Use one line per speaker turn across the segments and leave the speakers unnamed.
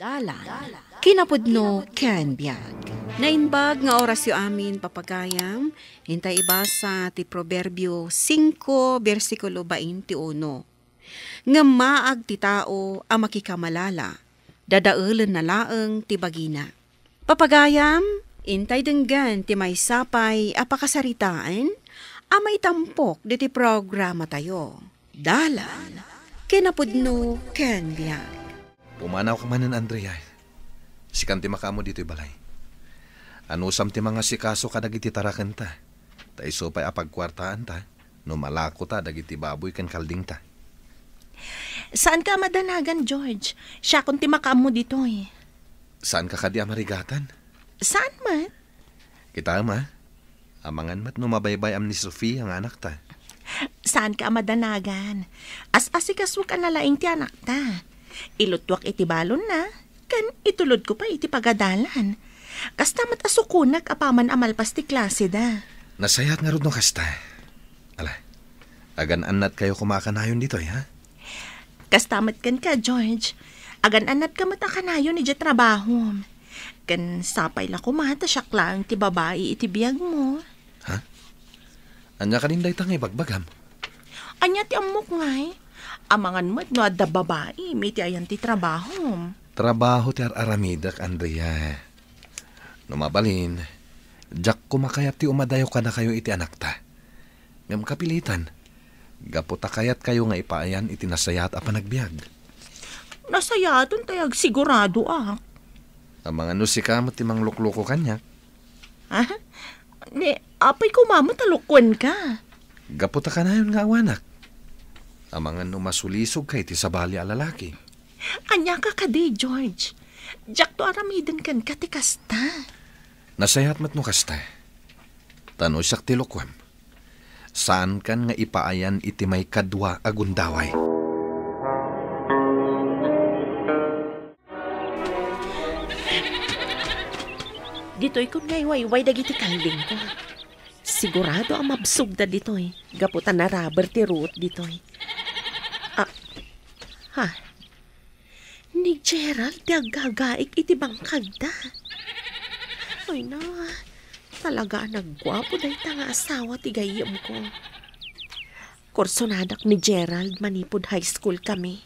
Dalan, kinapudno ken biag. Nainbag nga oras yu amin papagayam, hintay iba sa ti Proverbio 5, versikulo 21. Nga maag ti tao ang makikamalala, dadaulen na laeng ti bagina. Papagayam, intay denggan ti may sapay apakasaritaan, amay tampok di ti programa tayo. Dalan, kinapudno ken biag.
Pumanaw ka manan, Andrea. Sikan ti makamo dito'y balay. Anusam ti mga sikaso ka dagiti tarakan ta. Ta iso pa'y apagkwartaan ta. No malako ta dagiti baboy kan kalding ta.
Saan ka madanagan, George? Siya kung ti makamo dito eh.
Saan ka kadi amarigatan?
Saan man?
Kita ma. Amangan mat no mabaybay am ni Sophie ang anak ta.
Saan ka madanagan? As-asikaso ka nalaing ti anak ta. Ilutwak iti balon na, kan itulod ko pa iti pagadalan. Kasta mat asukunak apaman amalpas ti klase da.
Nasayat nga rin no kasta. Ala, agan-anat kayo kumakanayon dito, ha?
Kasta mat kan ka, George. Agan-anat ka mat akanayon iti trabaho. Kan sapay la kumata siyak lang ti babae iti biyag mo.
Ha? Anya ka din day tangay bagbagam?
Anya ti amok ngay. Amangan mo't no adda babae, may ti ayan ti trabaho.
Trabaho ti aramidak, Andrea. Numabalin, jak kumakayat ti umadayo ka na kayo iti anak ta. Ngam kapilitan, gaputa kayat kayo nga ipaayan iti nasayat a panagbiag.
Nasayaton tayag sigurado ah.
Ang mga nusikamot ti mang lukluko kanya.
Ha? Ni, apay kumamot talukwan ka.
Gaputa ka na yun nga awanak. Ang mga numasulisog kay ti sabali a lalaki.
Anya ka kadi, George. Jak to aramidan kan katikasta.
Nasayat mat no kasta. Tano siyak ti lukwam. Saan kan nga ipaayan iti may kadwa agundaway?
Dito'y kung ngayway dagiti kalding ko. Sigurado ang mabsog da dito'y. Gaputan na rubber ti root dito'y. Ha? Ni Gerald ti agagaik iti bangkag da. Ay na, talaga nagwapo dahi ta nga asawa ti gayam ko. Kursonadak ni Gerald manipod high school kami.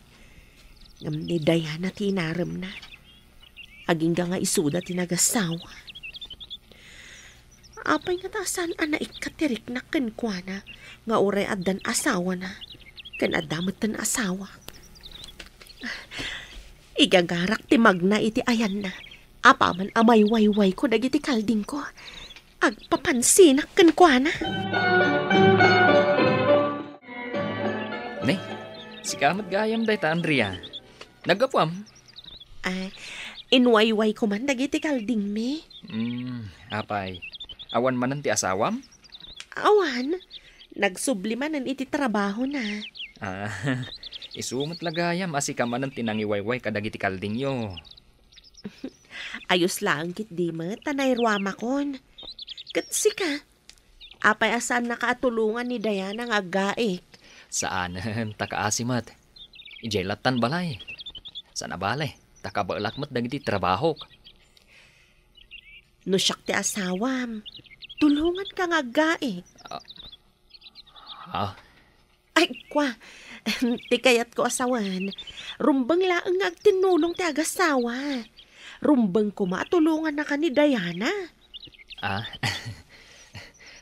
Ngam ni Diana ti inaram na. Aging nga isuda ti nagasawa. Apay nga tasan ana ikatirik na kenkwana nga uray addan asawa na. Kan adamot tan asawa. Igagarak ti magna iti ayan na. Apaman amay wayway ko dagiti kalding ko. Agpapansinak kenkwana.
Ne, si kamat gayam day ta, Andrea. Nagapwam?
Ay, inwayway ko man dagiti kalding me.
Apay. Awan manan ti asawam?
Awan, nagsublimanan iti trabaho na.
Isumot lagayam asi ka manan tinangiwayway kadagiti kalding yo.
Ayos lang kit di mo, tanay ruama kon. Katsi ka. Apay asan nakaatulungan ni Diana nga gaik.
Saan? Takaasimat. Ijelatan balay. Sana balay? Takabalak mat dagiti trabaho.
No siyak ti asawam. Tulungan ka nga gaik.
Ha?
Ay, kwa. Ti kayat ko asawan. Rumbang laang nga agtinulong ti agasawa. Rumbang ko matulungan na ka ni Diana.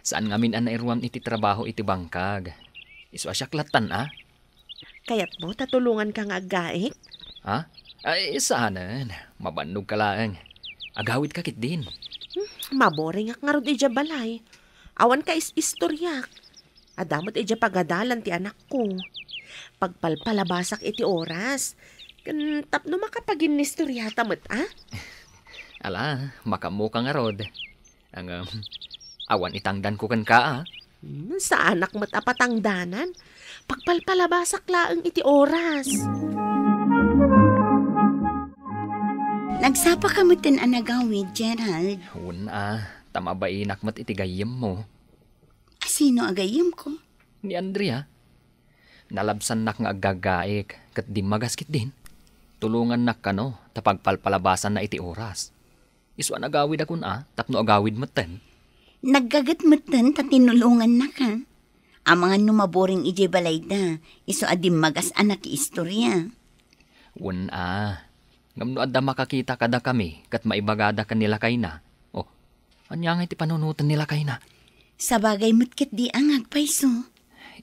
Saan ngamin an nairwam iti trabaho iti bangkag? Isu asyaklatan,
Kayat mo, tatulungan ka nga gaik?
Ha? Ay, saanan. Mabanog ka lang. Agawid ka kit din.
Maboring ak nga ron ija balay. Awan ka istoryak. Adamot ija pagadalan ti anak ko. Pagpalpalabasak iti oras. Kan tapno makapagin nistoryata mat,
Ala, makamo ka nga rod. Ang awan itangdan ko kan ka,
Sa anak mat apatangdanan. Pagpalpalabasak laeng iti oras.
Nagsapa ka mo tin anagawid, Gerald.
Tama ba inakmat iti gayem mo?
Sino agayim ko?
Ni Andrea. Nalabsan nak nga agagaik kat di magaskit din. Tulungan nak kano, tapagpalpalabasan na iti oras. Isu an agawid akon tapno agawid maten.
Naggagatmatan ta tinulungan na ka. Ang mga numaboring ije balay da, iso adim magas anak istorya.
Wan ngam no adda makakita kada kami, kat maibagada kanila kay na. Oh, anya nga iti panunutan nila kay na.
Sa bagay mutkit di ang agpaiso.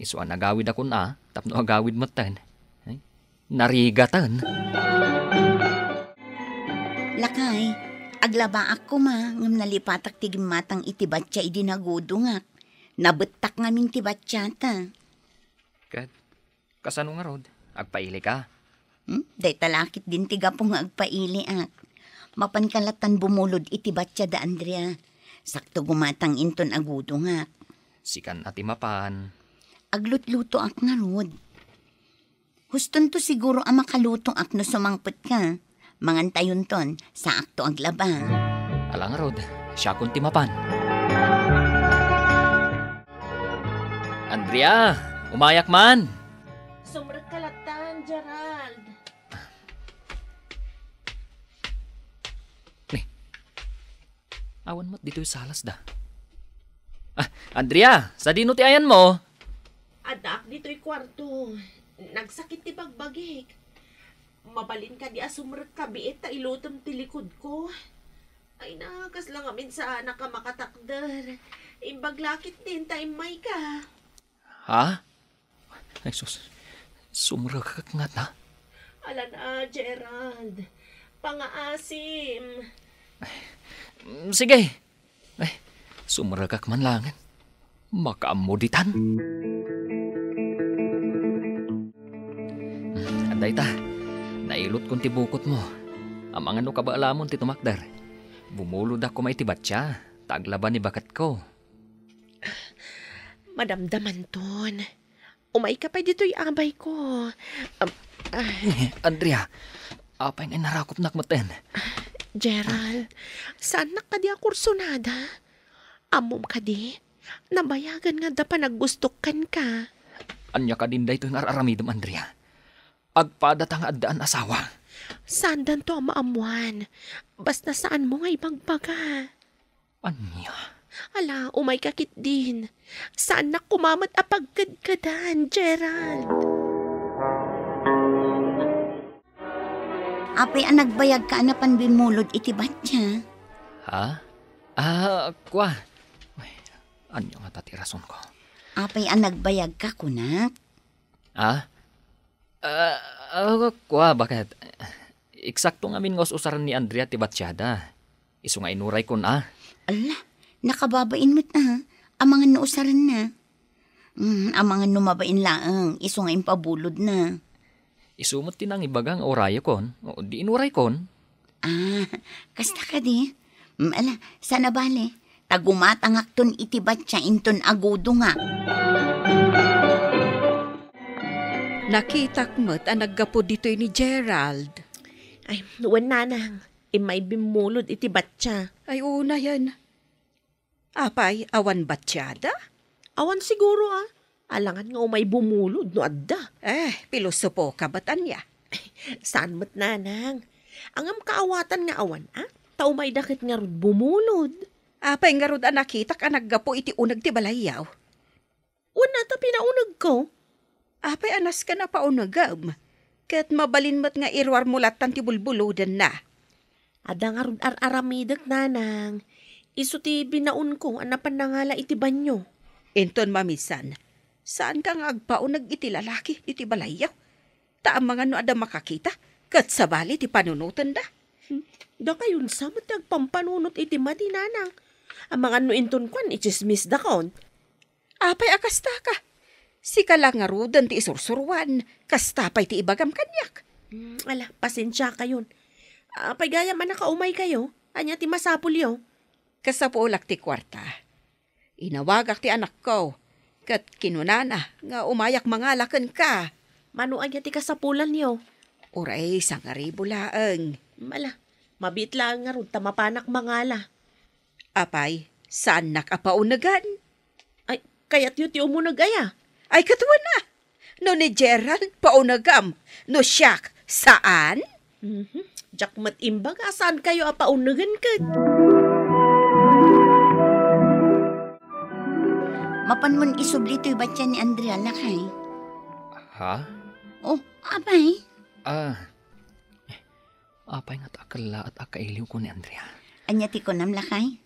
Isu an agawid akon tapno agawid maten. Ay, narigatan.
Lakay, aglaba ako ngam nalipatak tigimatang itibatya idinagudungak. Nabetak ngaming tibatyata.
Kat, kasano nga rod? Agpaili ka?
Day talakit din tiga po nga agpaili ak. Mapankalatan bumulod itibatya da Andrea. Sakto gumatang inton agudungak.
Sikan ati mapan.
Aglutluto ak nga rod. Huston to siguro ang makaluto ak no sumangpot ka. Mangantayon ton sa akto aglaba.
Alang rod, siya kun ti mapan. Andrea, umayak man.
Sumrek kalatan, Gerald.
Awan mo't dito'y salas da. Andrea, sa dino ti ayan mo?
Adak dito'y kwarto. Nagsakit ti pagbagik. Mabalin ka di asumrek ka biit ta ilutom ti likod ko. Ay nakas lang amin sa anak ka makatakder. Imbaglakit din ta imay ka.
Ha? Ay sus, sumrek nga na.
Ala na, Gerald. Pangaasim.
Sige. Ay, sumragak man langan. Makaamuditan. Anday ta, nailot kong tibukot mo. Ang mga no kabaalamon ti tumakdar. Bumulod ako may tibatya. Taglaban ni bakat ko.
Madamdaman ton. Umay ka pa dito'y abay ko.
Andrea, apay nga narakop nakmaten.
Gerald, saan na ka di akursunada? Amom ka di? Nabayagan nga da pa naggustukan ka.
Anya ka din da ito yung araramidom, Andrea. Agpadatang addaan asawa.
Saan dan to ang maamuan? Basta saan mo nga ibagbaga?
Anya?
Ala, umay kakit din. Saan na kumamat apagkadkadan, Gerald?
Apay ang nagbayag ka na panbimulod itibatya.
Ha? Kwa. Ay, anyo nga tati rason ko.
Apay ang nagbayag ka kunak.
Kwa, bakit? Eksakto nga min ngos usaran ni Andrea ti Batsyada. Isu nga inuray ko na.
Ala, nakababain mo't na. Ang mga nausaran na. Ang mga numabain laang, iso nga impabulod na.
Isumot tinang ibagang orayo kon. O, di inuray kon.
Kasta ka di. Ala, sana bale. Tagumatangak ton itibatya inton agudo nga.
Nakitak mo't ang naggapo dito'y ni Gerald.
Ay, nuwan nanang. Imay bimulod iti batya.
Ay, una yan. Apay, awan batsyada?
Awan siguro Alangan nga umay bumulod no adda.
Pilosopo ka ba't anya?
Saan mo't nanang? Angam kaawatan nga awan Taumay dakit nga rod bumulod.
Apay nga rod nakita ka naggapo iti unag ti balayaw.
Una ta pinaunag ko.
Apay anas ka na paunagam. Kat mabalin mo't nga irwar mulatan ti bulbulodan na.
Ada nga rod aramidag nanang. Isu ti binaun ko anapan na nga la iti banyo.
Inton mamisan, saan ka nga agpaunag iti lalaki iti balayaw? Taang mga no ada makakita, kat sabali ti panunutan da.
Da kayon samot nagpampanunot iti mati nanang. Ang mga no inton kwan ichismis da kon.
Apay akasta ka. Si ka lang nga rudan ti isursurwan, kastapay ti ibagam kanyak.
Ala, pasensya kayon. Apay gaya man nakaumay kayo, anya ti masapul yo.
Kasapulak ti kwarta. Inawagak ti anak ko, kat kinunana nga umayak mangalakan ka.
Mano anya ti kasapulan yo?
Uray, sangaribo laeng.
Mala, mabit lang nga ron tamapanak mangala.
Apay, saan nakapaunagan?
Ay, kayat yu ti umunagaya.
Ay, katuwa na. No ni Gerald, paunagam. No siyak, saan?
Jak matimbag, asan kayo apaunagan ka?
Mapan mon isubli to'y batya ni Andrea lakay.
Ha?
Oh, abay.
Apay nga takala at akailiw ko ni Andrea.
Anya ti ko nam lakay?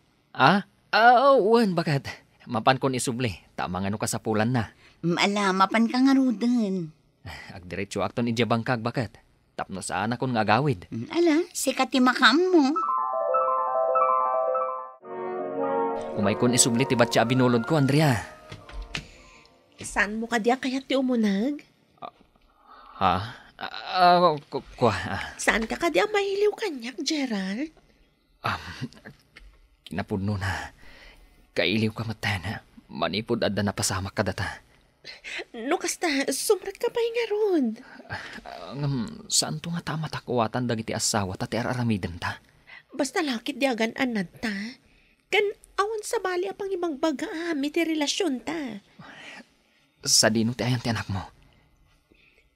Wan, bakit? Mapan kon isubli. Tama nga no kasapulan na.
Mapan ka nga ruden.
Agdiretso akton ija bangkag, bakit? Tapno saan akon nga agawid.
Ala, sikat ti makam mo.
Umay kon isubli ti batya binulod ko, Andrea.
Saan mo ka diya kaya ti umunag?
Ha?
Saan ka diya mahiliw kanyak, Gerald?
Kinapudno na. Kailiw ka matana. Manipod adda na pasamak ka data.
No kasta, sumrat ka pa nga ron.
Saan to nga tama takuwatan dagiti asawa ta ti araramiden ta?
Basta lakit diagan anad ta. Kan awan sa bali apang ibang baga ti relasyon ta.
Sa dino ti ayan ti anak mo?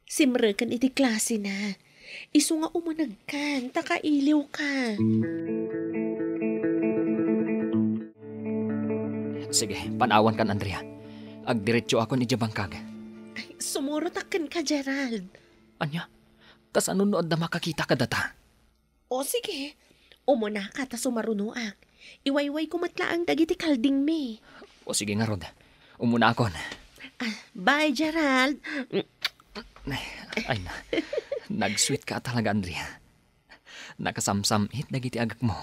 Simrekan iti klase na. Isu nga umunag kan, takailiw ka.
Sige, panawan kan, Andrea. Agdiretso ako ni Jabangkag.
Ay, sumurot-akan ka, Gerald.
Anya? Tas anunood na makakita ka data?
O sige, umuna ka ta sumarunuak. Iwayway ko matlaang dagiti kalding me.
O sige nga, Rod. Umuna ako.
Bye, Gerald.
Ay na. Nag-sweet ka talaga, Andrea. Nakasamsamit dagiti agak mo.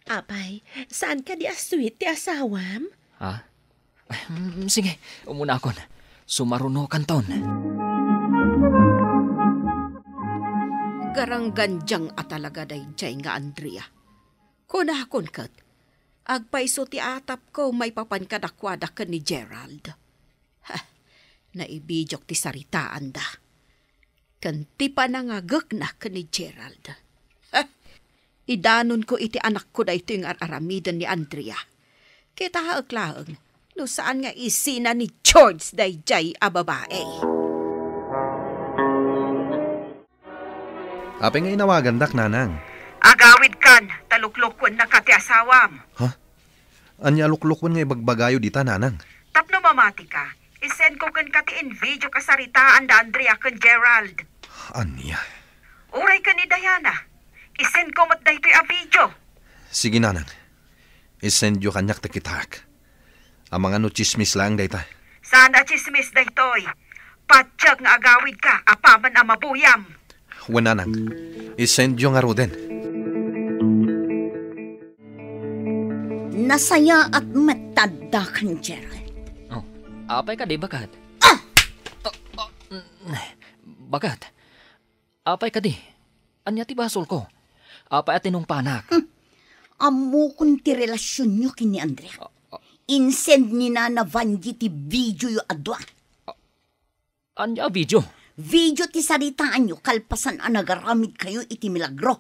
Apay, saan ka di asweet ti asawam?
Ha? Sige, umuna ako. Sumaruno kanton.
Garangganjang atalaga dayjay nga Andrea. Kunahakon kat, agpaiso ti atap ko may papankadakwada ka ni Gerald. Naibijok ti saritaan da. Kanti pa nangagak na ka ni Gerald. Idanon ko iti anak ko da ito yung araramidan ni Andrea. Kita haaglaang, no saan nga isina ni George dayjay a babae.
Apay nga inawagan dak, nanang.
Agawid kan, taluklukon na ka ti asawam.
Ha? Anya luklukon nga ibagbagayo dita, nanang.
Tapno mamati ka, isend ko kan ka ti in video kasaritaan da Andrea kan Gerald.
Anya?
Uray ka ni Diana, isend ko mat da ito'y a video.
Sige, nanang. Isend yo kanyak tikitak. Ang mga no chismis lang dayta.
Sana chismis da ito'y. Patsyag nga agawid ka, apaman a mabuyam.
Nanang. Isend yo nga ruden.
Nasaya at matanda kan, Gerald.
Oh, apay ka di bakat? Bakat? Apay ka di? Anya ti basol ko? Apay atinong panak?
Amo kun ti relasyon nyo kini Andrea. Insend ni Nana Vanji ti video yu adwa.
Anya video?
Video ti saritaan nyo kalpasan ang nagaramid kayo iti milagro.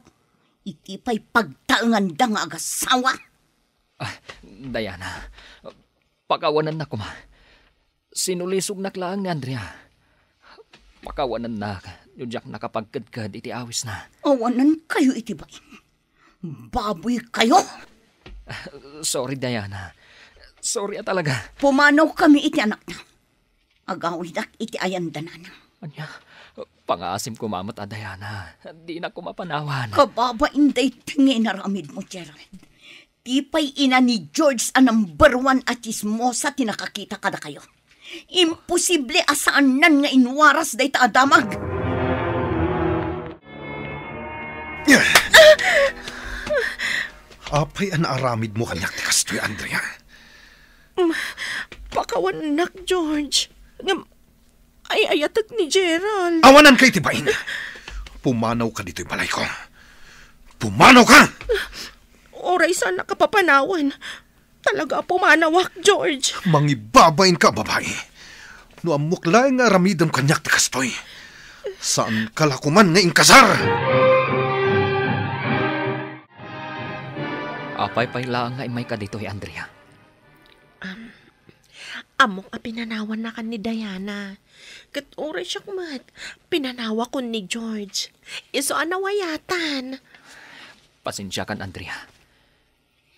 Iti pa'y pagtaangan da nga agasawa.
Diana, pakawanan na ko ma. Sinulisog naklaang ni Andrea. Pakawanan na, yung jak nakapagkadkad iti awis na.
Awanan kayo iti ba? Baboy kayo?
Sorry, Diana. Sorry talaga.
Pumanaw kami iti anak na. Agawidak iti ayandanan.
Anya, pangasim ko mamat Diana. Di na ko mapanawan.
Kababa inday tingin naramid mo, Gerald. Tipay ina ni George ang number 1 at chismosa tinakakita kada kayo. Imposible asaan nan nga inwaras day ta adamag.
Apay ang aramid mo kanyak ti kastoy, Andrea.
Pakawanak, George. Ay ayatag ni Gerald.
Awanan kay tibain. Pumanaw ka dito'y balay ko. Pumanaw ka!
Oray sana kapapanawan. Talaga pumanawak, George.
Mangibabain ka, babae. No amukla nga aramidam kanyak ti kastoy. Saan kalakuman nga inkasar?
Apay lang nga imay ka dito, Andrea.
Amok a pinanawan na kan ni Diana. Kat oray siya kumat. Pinanawa ko ni George. Iso anawayatan.
Pasensya kan, Andrea.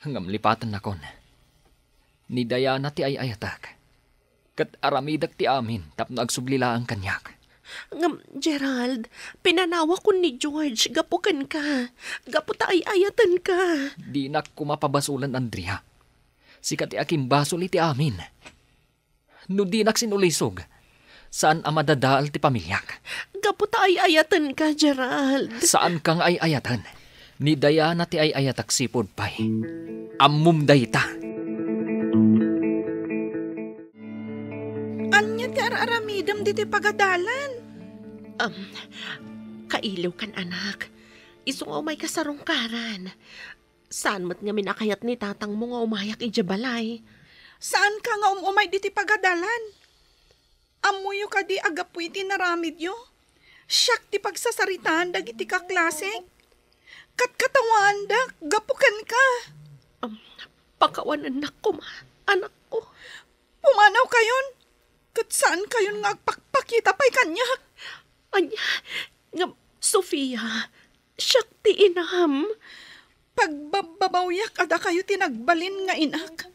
Hanggang lipatan na kon. Ni Diana ti ay ayatak. Kat aramidak ti amin tapno agsublila ang kanyak.
Gerald, pinanawa ko ni George, gapukan ka. Gaputa ay ayatan ka.
Di na kumapabasulan, Andrea. Sikat ti aking basol iti amin. No di nak sinulisog, saan ang madadaal ti pamilyak?
Gaputa ay ayatan ka, Gerald.
Saan kang ay ayatan? Ni Diana ti ay ayatak sipod pay. Ammum dayta.
Anya ti araramidam diti pagadalan.
Kailiw kan anak. Isong umay ka sa rungkaran. Saan mo't nga minakayat ni tatang mo nga umayak ijabalay?
Saan ka nga umay diti pagadalan? Amuyo ka di agapoy ti naramid yo. Siyak ti pagsasaritaan dagiti kaklaseng. Katkatawan da, gapukan ka.
Pakawanan na ko, anak ko.
Pumanaw kayon. Kat saan kayon nga agpakpakita pa'y kanyak?
Anya, nga, Sofia, siyak ti inam.
Pagbabawyak ada kayo tinagbalin nga inak.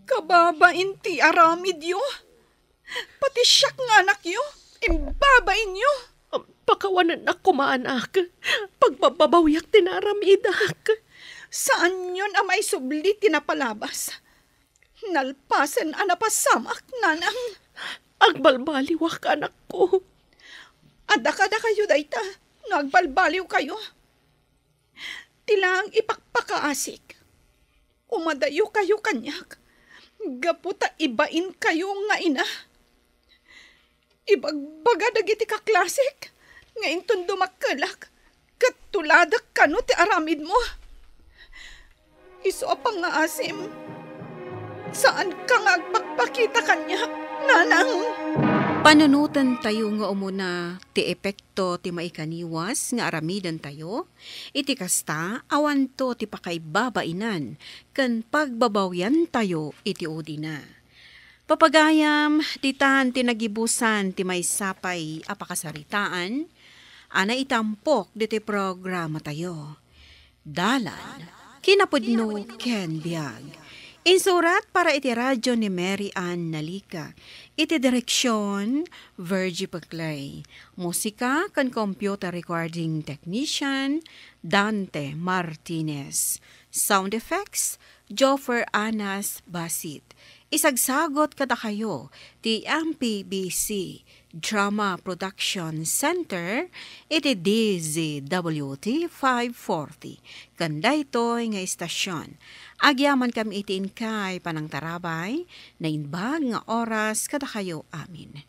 Kababain ti aramid yo. Pati siyak nga anak yo, imbabain yo.
Pakawanan na ko, anak. Pagbabawyak tinaramidak.
Saan yun ang may subli tinapalabas? Nalpasan anapasamak, nanang.
Agbalbaliwak, anak ko.
Adakada kayo dayta, nagbalbaliw kayo. Tilang ipakpakaasik. Umadayo kayo kanyak. Gaputa ibain kayo nga ina. Ibagbaga dagiti kaklasik. Ngayon tundo magkalak. Katuladak kano ti aramid mo. Iso apang nga asim. Saan ka nga agpakpakita kanya, nanang? Panunutan tayo nga umuna ti epekto ti maikaniwas nga aramidan tayo, iti kasta awan to ti pakaibabainan kan pagbabawyan tayo iti udina. Papagayam titan ti nagibusan ti may sapay apakasaritaan, ana itampok diti programa tayo. Dalan, kinapudno Ken Biag. Insurat para iti radyo ni Mary Ann Nalika. Iti direksyon, Virgie Paclay. Musika kan computer recording technician, Dante Martinez. Sound effects, Joffer Anas Basit. Isagsagot kada kayo, ti MPBC Drama Production Center, iti DZWT 540. Kanda ito'y nga istasyon. Agyaman kami itiin kay panang tarabay, na inbag nga oras kada kayo amin.